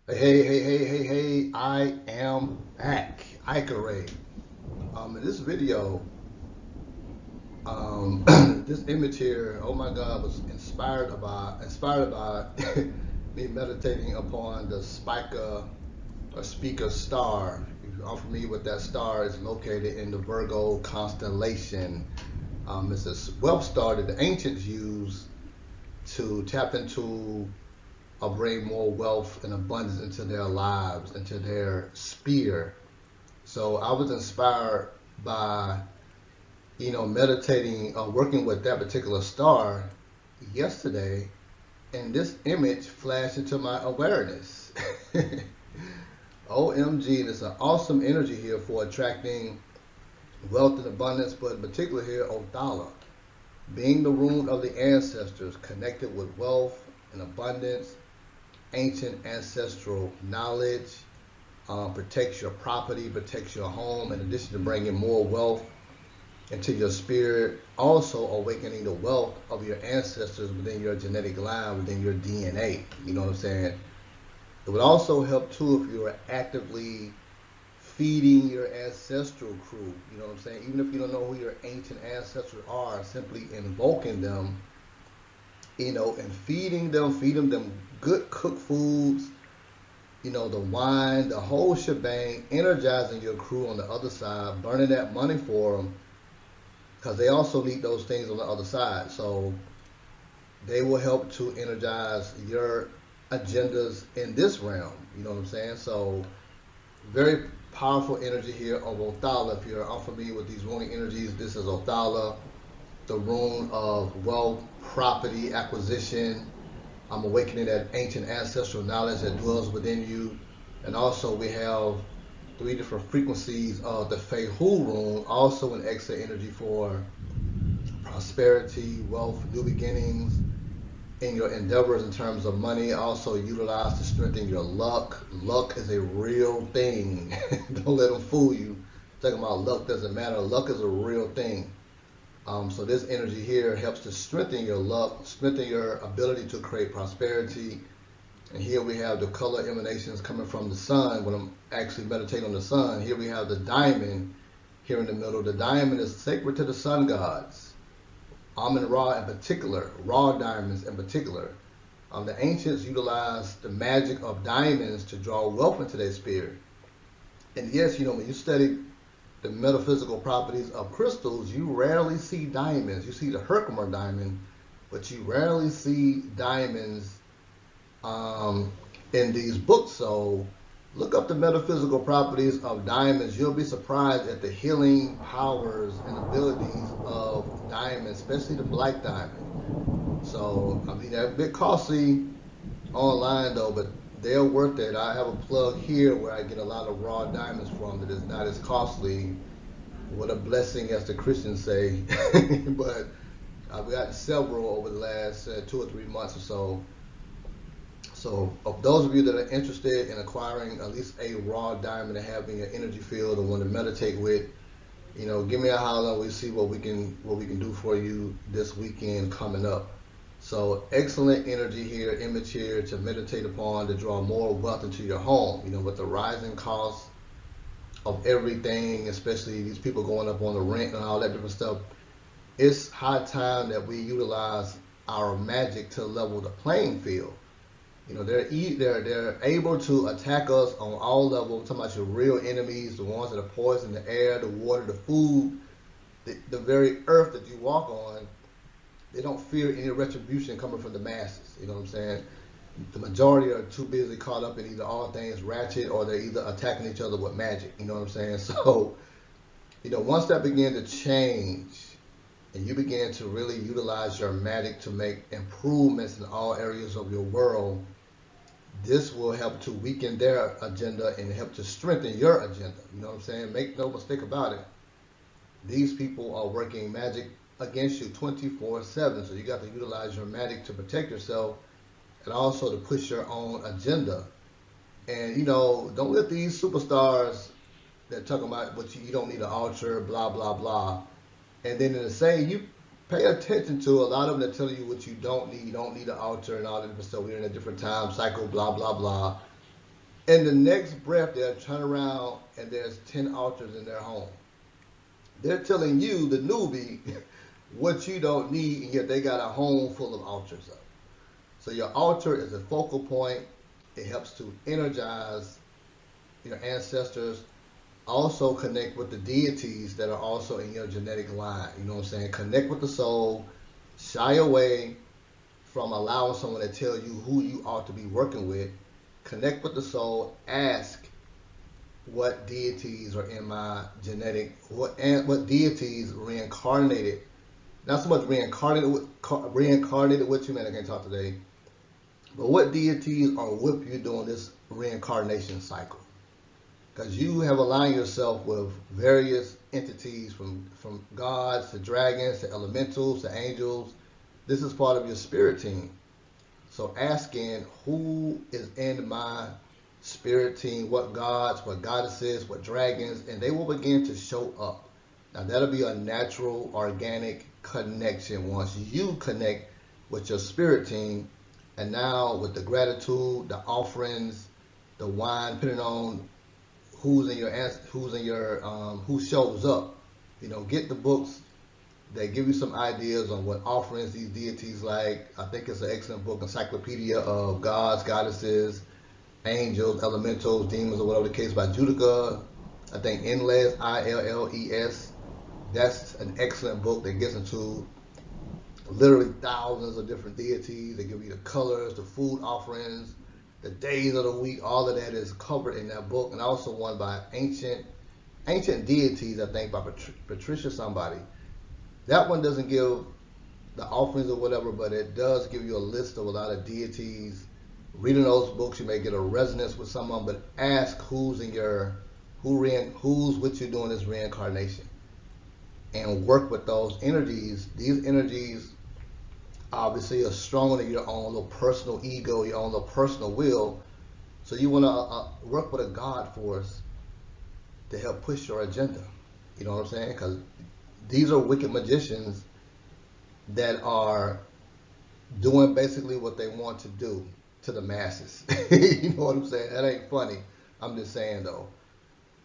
Hey, I am back. Ike. In this video, this image here, oh my God, was inspired by me meditating upon the spica or speaker star. If you're unfamiliar with that star, it's located in the Virgo constellation. It's a wealth star that the ancients used to tap into or bring more wealth and abundance into their lives, into their sphere. So I was inspired by, meditating, working with that particular star yesterday, and this image flashed into my awareness. OMG, and it's an awesome energy here for attracting wealth and abundance, but in particular here, Othala, being the rune of the ancestors, connected with wealth and abundance, ancient ancestral knowledge, protects your property, protects your home, in addition to bringing more wealth into your spirit, also awakening the wealth of your ancestors within your genetic line, within your DNA. You know what I'm saying? It would also help too if you were actively feeding your ancestral crew. You know what I'm saying? Even if you don't know who your ancient ancestors are, simply invoking them, and feeding them good cooked foods, the wine, the whole shebang, energizing your crew on the other side, burning that money for them, because they also need those things on the other side. So they will help to energize your agendas in this realm. You know what I'm saying? So very powerful energy here of Othala. If you're unfamiliar with these runic energies, this is Othala, the rune of wealth, property acquisition. I'm awakening that ancient ancestral knowledge that dwells within you. And also we have three different frequencies of the Fehu rune, also an extra energy for prosperity, wealth, new beginnings in your endeavors in terms of money. Also utilized to strengthen your luck. Luck is a real thing. Don't let them fool you. Talking about luck doesn't matter. Luck is a real thing. So this energy here helps to strengthen your luck, strengthen your ability to create prosperity. And here we have the color emanations coming from the sun. When I'm actually meditating on the sun, here we have the diamond here in the middle. The diamond is sacred to the sun gods. Amun Ra in particular, raw diamonds in particular. The ancients utilized the magic of diamonds to draw wealth into their spirit. And yes, when you study the metaphysical properties of crystals, you rarely see diamonds. You see the Herkimer diamond, but you rarely see diamonds in these books. So look up the metaphysical properties of diamonds. You'll be surprised at the healing powers and abilities of diamonds, especially the black diamond. So, I mean, they're a bit costly online though, but they're worth it. I have a plug here where I get a lot of raw diamonds from that is not as costly. What a blessing, as the Christians say. But I've got several over the last 2 or 3 months or so. So, of those of you that are interested in acquiring at least a raw diamond to have in your energy field or want to meditate with, give me a holler and we see what we can do for you this weekend coming up. So excellent energy here, image here to meditate upon to draw more wealth into your home. With the rising cost of everything, especially these people going up on the rent and all that different stuff, it's high time that we utilize our magic to level the playing field. They're able to attack us on all levels. I'm talking about your real enemies, the ones that are poisoning the air, the water, the food, the very earth that you walk on. They don't fear any retribution coming from the masses. You know what I'm saying? The majority are too busy caught up in either all things ratchet or they're either attacking each other with magic. You know what I'm saying? So, once that began to change and you begin to really utilize your magic to make improvements in all areas of your world, this will help to weaken their agenda and help to strengthen your agenda. You know what I'm saying? Make no mistake about it. These people are working magic against you 24/7. So you got to utilize your magic to protect yourself and also to push your own agenda. And don't let these superstars that talking about what you don't need an altar, blah blah blah. And then in the same, you pay attention to a lot of them that tell you what you don't need. You don't need an altar and all that different stuff. We're in a different time cycle, blah blah blah. In the next breath, they'll turn around and there's 10 altars in their home. They're telling you, the newbie, what you don't need, and yet they got a home full of altars up. So your altar is a focal point. It helps to energize your ancestors. Also connect with the deities that are also in your genetic line. You know what I'm saying? Connect with the soul. Shy away from allowing someone to tell you who you ought to be working with. Connect with the soul. Ask what deities are in my genetic, what deities reincarnated. Not so much reincarnated with you, man. I can't talk today. But what deities are with you during this reincarnation cycle? Because you have aligned yourself with various entities, from gods to dragons to elementals to angels. This is part of your spirit team. So asking who is in my spirit team, what gods, what goddesses, what dragons, and they will begin to show up. Now that'll be a natural, organic connection once you connect with your spirit team. And now with the gratitude, the offerings, the wine, depending on who shows up. You know, get the books. They give you some ideas on what offerings these deities like. I think it's an excellent book, Encyclopedia of Gods, Goddesses, Angels, Elementals, Demons, or whatever the case, by Judica. I think Inles, Illes. That's an excellent book that gets into literally thousands of different deities. They give you the colors, the food offerings, the days of the week. All of that is covered in that book. And also one by Ancient Deities, I think, by Patricia somebody. That one doesn't give the offerings or whatever, but it does give you a list of a lot of deities. Reading those books, you may get a resonance with someone, but ask who's with you doing this reincarnation, and work with those energies. These energies obviously are stronger than your own little personal ego, your own little personal will. So you want to work with a God force to help push your agenda. You know what I'm saying? Because these are wicked magicians that are doing basically what they want to do to the masses. You know what I'm saying? That ain't funny. I'm just saying though,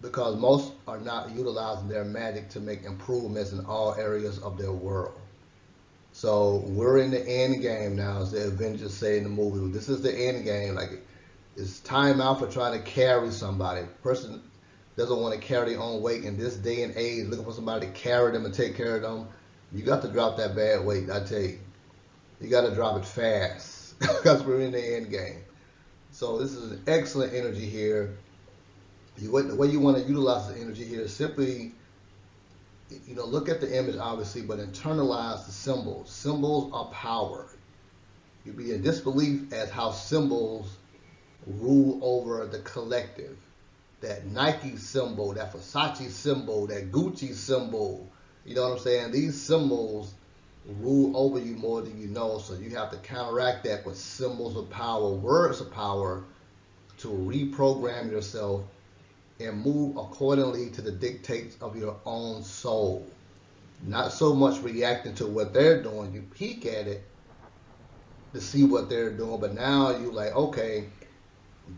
because most are not utilizing their magic to make improvements in all areas of their world. So we're in the end game now, as the Avengers say in the movie. This is the end game. Like, it's time out for trying to carry somebody. Person doesn't want to carry their own weight in this day and age, looking for somebody to carry them and take care of them. You got to drop that bad weight, I tell you. You got to drop it fast because we're in the end game. So this is an excellent energy here. The way you want to utilize the energy here is simply, look at the image, obviously, but internalize the symbols. Symbols are power. You'd be in disbelief as how symbols rule over the collective. That Nike symbol, that Versace symbol, that Gucci symbol, you know what I'm saying? These symbols rule over you more than you know, so you have to counteract that with symbols of power, words of power, to reprogram yourself and move accordingly to the dictates of your own soul. Not so much reacting to what they're doing. You peek at it to see what they're doing, but now you're like, okay,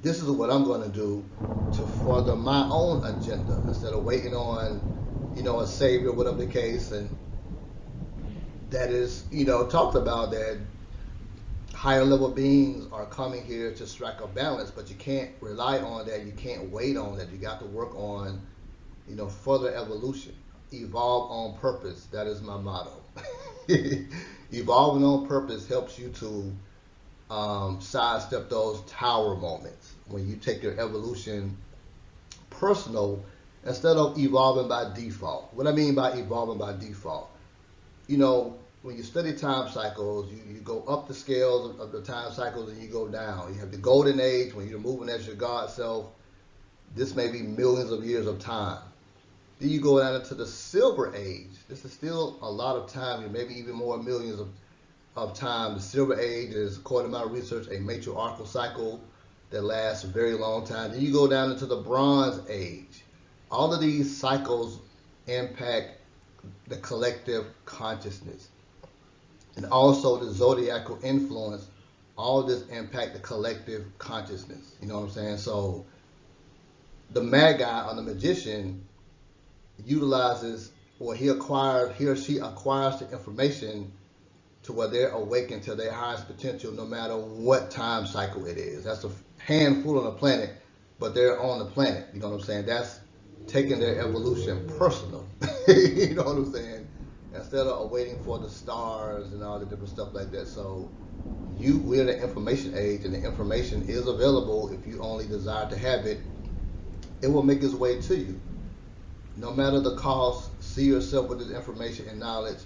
this is what I'm going to do to further my own agenda, instead of waiting on, a savior, whatever the case. And that is, talked about that higher level beings are coming here to strike a balance, but you can't rely on that. You can't wait on that. You got to work on, further evolution. Evolve on purpose. That is my motto. Evolving on purpose helps you to sidestep those tower moments when you take your evolution personal instead of evolving by default. What I mean by evolving by default, when you study time cycles, you go up the scales of the time cycles and you go down. You have the golden age when you're moving as your God self. This may be millions of years of time. Then you go down into the silver age. This is still a lot of time, maybe even more millions of time. The silver age is, according to my research, a matriarchal cycle that lasts a very long time. Then you go down into the bronze age. All of these cycles impact the collective consciousness. And also the zodiacal influence all this impact the collective consciousness. You know what I'm saying? So the magi or the magician utilizes, or he or she acquires the information to where they're awakened to their highest potential no matter what time cycle it is. That's a handful on the planet, but they're on the planet. You know what I'm saying? That's taking their evolution personal. You know what I'm saying? Instead of waiting for the stars and all the different stuff like that. So we're in the information age, and the information is available if you only desire to have it. It will make its way to you. No matter the cost, see yourself with this information and knowledge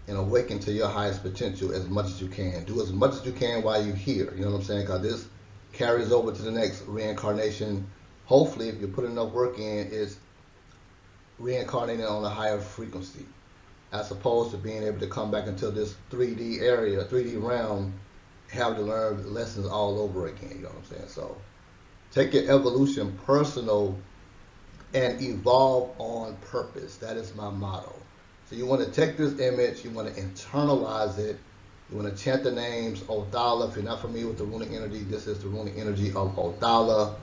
and awaken to your highest potential as much as you can. Do as much as you can while you're here. You know what I'm saying? Because this carries over to the next reincarnation. Hopefully, if you put enough work in, it's reincarnating on a higher frequency, as opposed to being able to come back into this 3D area, 3D realm, have to learn lessons all over again. You know what I'm saying? So take your evolution personal and evolve on purpose. That is my motto. So you want to take this image, you want to internalize it, you want to chant the names Othala. If you're not familiar with the runic energy, this is the runic energy of Othala.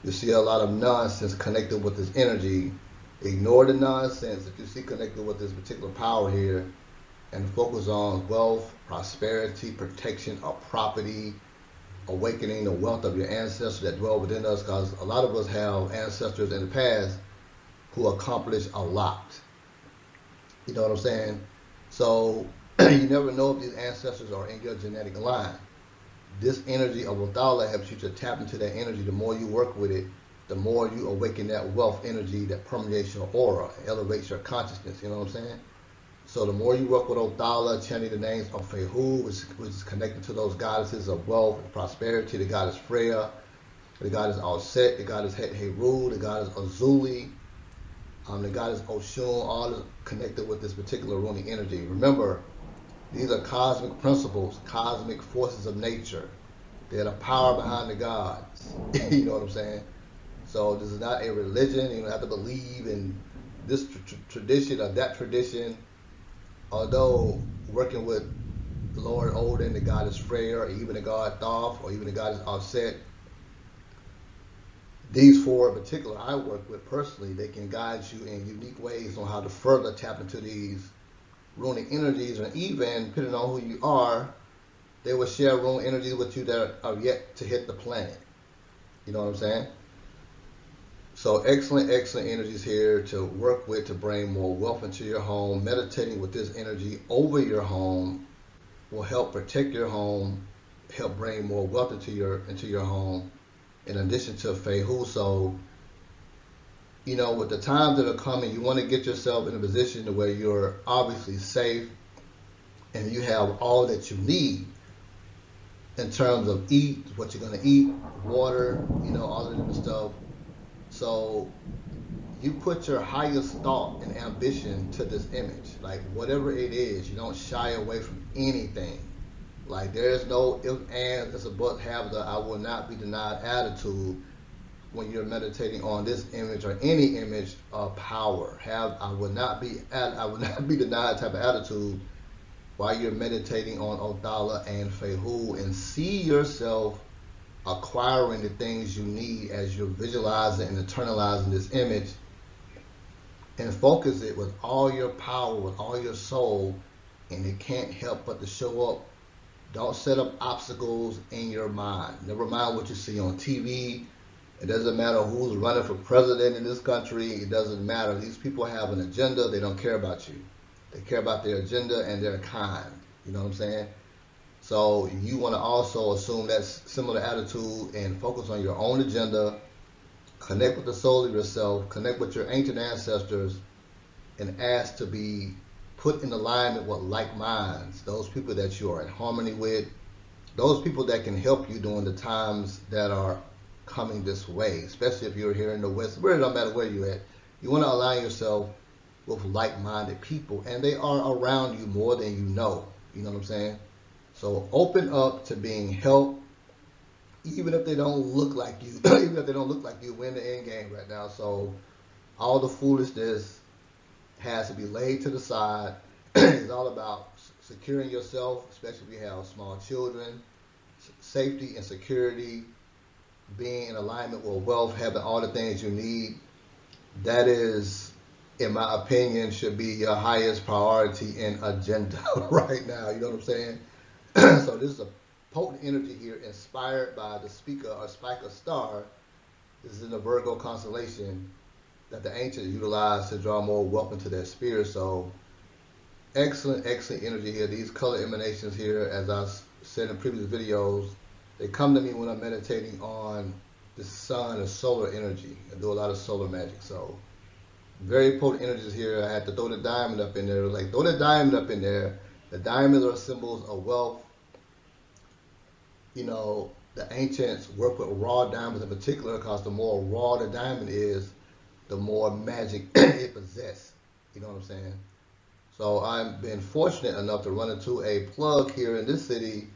You see a lot of nonsense connected with this energy. Ignore the nonsense that you see connected with this particular power here and focus on wealth, prosperity, protection of property, awakening the wealth of your ancestors that dwell within us, because a lot of us have ancestors in the past who accomplished a lot. You know what I'm saying? So you never know if these ancestors are in your genetic line. This energy of Othala helps you to tap into that energy. The more you work with it, the more you awaken that wealth energy that permeates your aura, elevates your consciousness. You know what I'm saying? So the more you work with Othala, chanting the names of Fehu, which is connected to those goddesses of wealth and prosperity, the goddess Freya, the goddess Alset, the goddess Heru, the goddess Azuli, the goddess Oshun, all is connected with this particular runic energy. Remember, these are cosmic principles, cosmic forces of nature. They're the power behind the gods. You know what I'm saying? So this is not a religion. You don't have to believe in this tradition or that tradition. Although working with Lord Odin, the goddess Freya, or even the god Thoth, or even the goddess Alset, these four in particular I work with personally, they can guide you in unique ways on how to further tap into these runic energies, and even depending on who you are, they will share rune energies with you that are yet to hit the planet. You know what I'm saying? So excellent energies here to work with to bring more wealth into your home. Meditating with this energy over your home will help protect your home, help bring more wealth into your home, in addition to Fehu. So, you know, with the times that are coming, you want to get yourself in a position to where you're obviously safe and you have all that you need in terms of what you're going to eat, water, you know, all of the different stuff. So you put your highest thought and ambition to this image. Like whatever it is, you don't shy away from anything. Like there's no if, and, it's a but, have the I will not be denied attitude when you're meditating on this image or any image of power. I would not be denied type of attitude while you're meditating on Othala and Fehu, and see yourself acquiring the things you need as you're visualizing and internalizing this image, and focus it with all your power, with all your soul, and it can't help but to show up. Don't set up obstacles in your mind. Never mind what you see on TV. It doesn't matter who's running for president in this country. It doesn't matter. These people have an agenda. They don't care about you. They care about their agenda and their kind. You know what I'm saying? So you want to also assume that similar attitude and focus on your own agenda. Connect with the soul of yourself. Connect with your ancient ancestors, and ask to be put in alignment with like minds, those people that you are in harmony with, those people that can help you during the times that are coming this way, especially if you're here in the West. It don't matter where you're at. You want to align yourself with like-minded people, and they are around you more than you know. You know what I'm saying? So open up to being helped, even if they don't look like you. Even if they don't look like you, we're in the end game right now. So all the foolishness has to be laid to the side. It's all about securing yourself, especially if you have small children, safety and security, being in alignment with wealth, having all the things you need. That is, in my opinion, should be your highest priority and agenda right now. You know what I'm saying? So this is a potent energy here inspired by the speaker or spiker star. This is in the Virgo constellation that the ancients utilized to draw more wealth into their sphere. So excellent, excellent energy here. These color emanations here, as I said in previous videos, they come to me when I'm meditating on the sun and solar energy. I do a lot of solar magic. So very potent energies here. I had to throw the diamond up in there. Like, throw the diamond up in there. The diamonds are symbols of wealth. You know, the ancients work with raw diamonds in particular because the more raw the diamond is, the more magic it possesses. You know what I'm saying? So I've been fortunate enough to run into a plug here in this city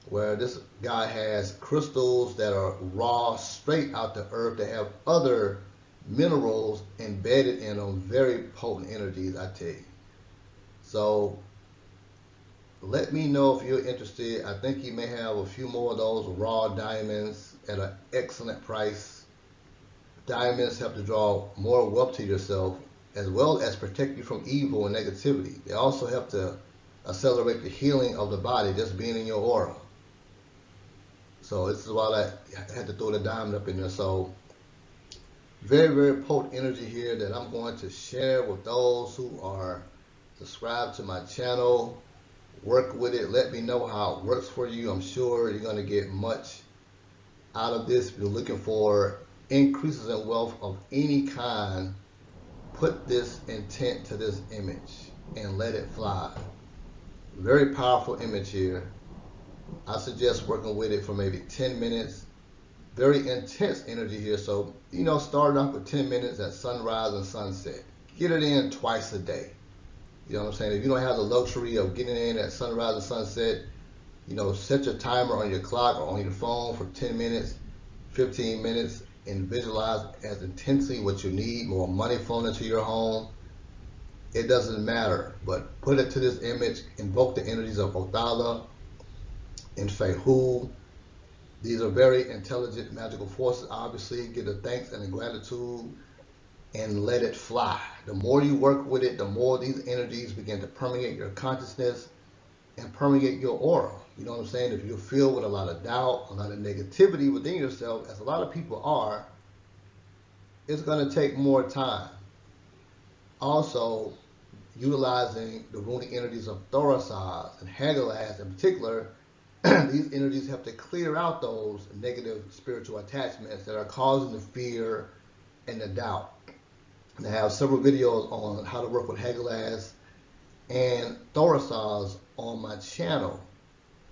where this guy has crystals that are raw, straight out the earth, that have other minerals embedded in them, very potent energies, I tell you. So let me know if you're interested. I think you may have a few more of those raw diamonds at an excellent price. Diamonds help to draw more wealth to yourself, as well as protect you from evil and negativity. They also help to accelerate the healing of the body, just being in your aura. So this is why I had to throw the diamond up in there. So very, very potent energy here that I'm going to share with those who are subscribed to my channel. Work with it. Let me know how it works for you. I'm sure you're going to get much out of this. If you're looking for increases in wealth of any kind, put this intent to this image and let it fly. Very powerful image here. I suggest working with it for maybe 10 minutes. Very intense energy here. So, you know, start off with 10 minutes at sunrise and sunset. Get it in twice a day. You know what I'm saying? If you don't have the luxury of getting in at sunrise and sunset, you know, set your timer on your clock or on your phone for 10 minutes, 15 minutes, and visualize as intensely what you need, more money flowing into your home. It doesn't matter, but put it to this image, invoke the energies of Othala and Fehu. These are very intelligent magical forces, obviously. Give a thanks and a gratitude and let it fly. The more you work with it, the more these energies begin to permeate your consciousness and permeate your aura. You know what I'm saying? If you're filled with a lot of doubt, a lot of negativity within yourself, as a lot of people are, it's going to take more time. Also, utilizing the runic energies of Thorisaz and Hagalaz in particular, these energies help to clear out those negative spiritual attachments that are causing the fear and the doubt. And I have several videos on how to work with Hagalaz and Thorisaz on my channel.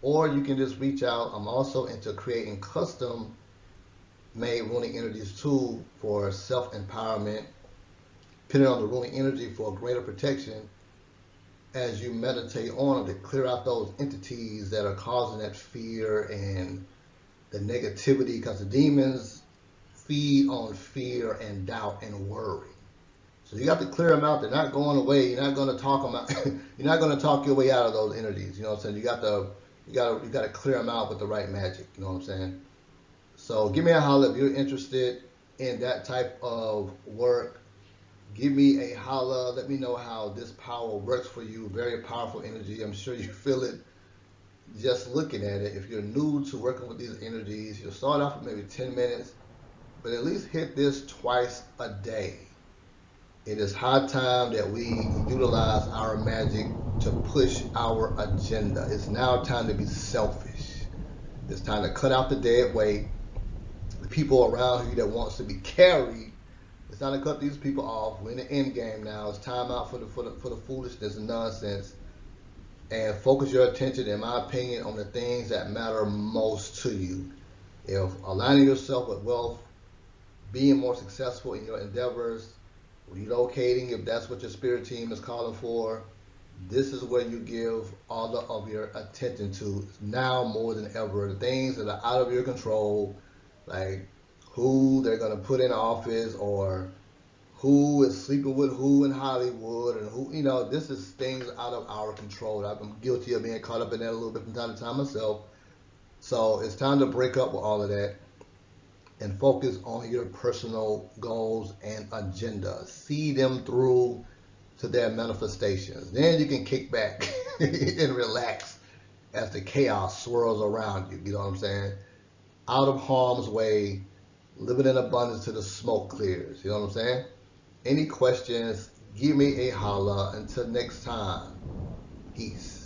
Or you can just reach out. I'm also into creating custom made runic energies too for self-empowerment, putting on the runic energy for greater protection as you meditate on them to clear out those entities that are causing that fear and the negativity, because the demons feed on fear and doubt and worry. So you got to clear them out. They're not going away. You're not going to talk them out. You're not going to talk your way out of those energies. You know what I'm saying? You got to clear them out with the right magic. You know what I'm saying? So give me a holler if you're interested in that type of work. Give me a holler. Let me know how this power works for you. Very powerful energy. I'm sure you feel it just looking at it. If you're new to working with these energies, you'll start off with maybe 10 minutes, but at least hit this twice a day. It is high time that we utilize our magic to push our agenda. It's now time to be selfish. It's time to cut out the dead weight. The people around you that wants to be carried, it's time to cut these people off. We're in the end game now. It's time out for the foolishness and nonsense, and focus your attention, in my opinion, on the things that matter most to you. If aligning yourself with wealth, being more successful in your endeavors, relocating, if that's what your spirit team is calling for, this is where you give all of your attention to now more than ever. The things that are out of your control, like who they're going to put in office, or who is sleeping with who in Hollywood, and who, you know, this is things out of our control. I've been guilty of being caught up in that a little bit from time to time myself. So it's time to break up with all of that and focus on your personal goals and agenda. See them through to their manifestations. Then you can kick back and relax as the chaos swirls around you. You know what I'm saying? Out of harm's way, living in abundance till the smoke clears. You know what I'm saying? Any questions, give me a holler. Until next time, peace.